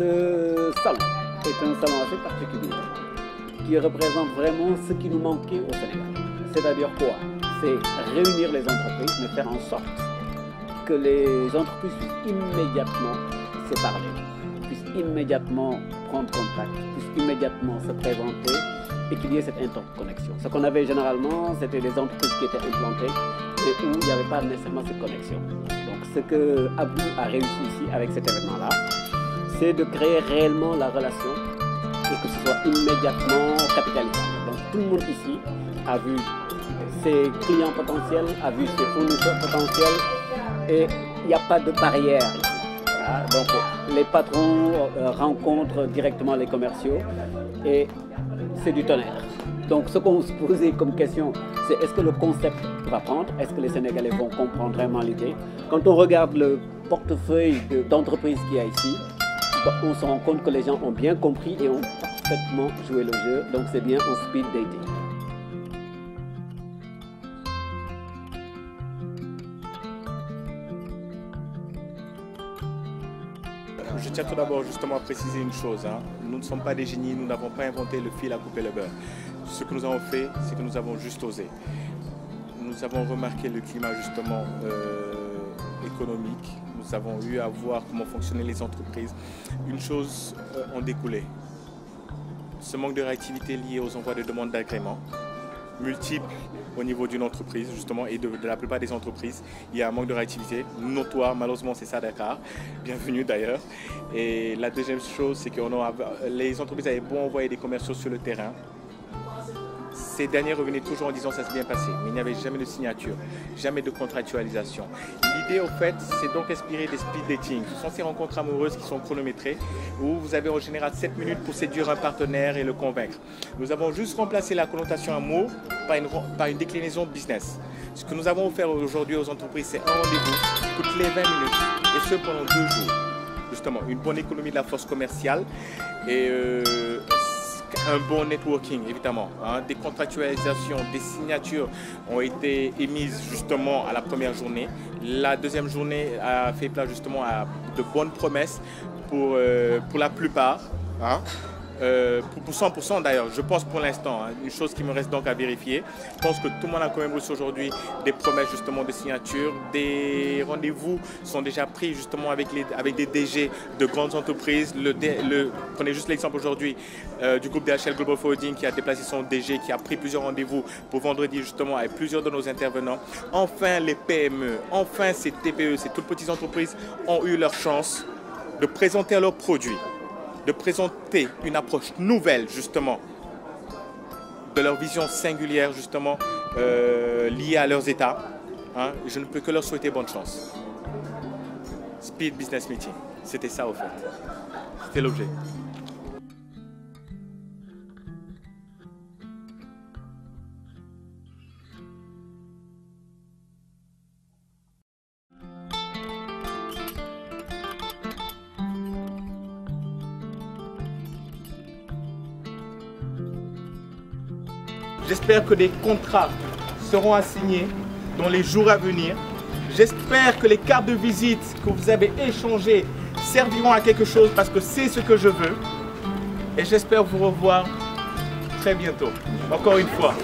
Ce salon est un salon assez particulier qui représente vraiment ce qui nous manquait au Sénégal. C'est-à-dire quoi? C'est réunir les entreprises, mais faire en sorte que les entreprises puissent immédiatement se parler, puissent immédiatement prendre contact, puissent immédiatement se présenter et qu'il y ait cette interconnexion. Ce qu'on avait généralement, c'était des entreprises qui étaient implantées et où il n'y avait pas nécessairement cette connexion. Donc ce que Abdou a réussi ici avec cet événement-là, c'est de créer réellement la relation et que ce soit immédiatement capitalisable. Donc tout le monde ici a vu ses clients potentiels, a vu ses fournisseurs potentiels et il n'y a pas de barrière ici. Voilà. Donc les patrons rencontrent directement les commerciaux et c'est du tonnerre. Donc ce qu'on se posait comme question, c'est est-ce que le concept va prendre? Est-ce que les Sénégalais vont comprendre vraiment l'idée? Quand on regarde le portefeuille d'entreprises qu'il y a ici, on se rend compte que les gens ont bien compris et ont parfaitement joué le jeu. Donc c'est bien un speed dating. Je tiens tout d'abord justement à préciser une chose. Nous ne sommes pas des génies, nous n'avons pas inventé le fil à couper le beurre. Ce que nous avons fait, c'est que nous avons juste osé. Nous avons remarqué le climat justement économique. Nous avons eu à voir comment fonctionnaient les entreprises. Une chose en découlait. Ce manque de réactivité lié aux envois de demandes d'agrément, multiples au niveau d'une entreprise justement et de la plupart des entreprises. Il y a un manque de réactivité notoire, malheureusement c'est ça à Dakar. Bienvenue d'ailleurs. Et la deuxième chose, c'est que les entreprises avaient beau envoyer des commerciaux sur le terrain. Ces derniers revenaient toujours en disant ça s'est bien passé, mais il n'y avait jamais de signature, jamais de contractualisation. L'idée, au fait, c'est donc inspiré des speed dating. Ce sont ces rencontres amoureuses qui sont chronométrées, où vous avez en général 7 minutes pour séduire un partenaire et le convaincre. Nous avons juste remplacé la connotation amour par une déclinaison business. Ce que nous avons offert aujourd'hui aux entreprises, c'est un rendez-vous toutes les 20 minutes, et ce pendant 2 jours. Justement, une bonne économie de la force commerciale et un bon networking, évidemment. Des contractualisations, des signatures ont été émises justement à la première journée. La deuxième journée a fait place justement à de bonnes promesses pour la plupart. Pour 100% d'ailleurs, je pense pour l'instant, une chose qui me reste donc à vérifier. Je pense que tout le monde a quand même reçu aujourd'hui des promesses justement de signature. Des rendez-vous sont déjà pris justement avec des DG de grandes entreprises. Prenez juste l'exemple aujourd'hui du groupe DHL Global Forwarding qui a déplacé son DG, qui a pris plusieurs rendez-vous pour vendredi justement avec plusieurs de nos intervenants. Enfin les PME, enfin ces TPE, ces toutes petites entreprises ont eu leur chance de présenter leurs produits, de présenter une approche nouvelle justement de leur vision singulière justement liée à leurs états. Je ne peux que leur souhaiter bonne chance. Speed Business Meeting, c'était ça au fait. C'était l'objet. J'espère que des contrats seront assignés dans les jours à venir. J'espère que les cartes de visite que vous avez échangées serviront à quelque chose parce que c'est ce que je veux. Et j'espère vous revoir très bientôt. Encore une fois.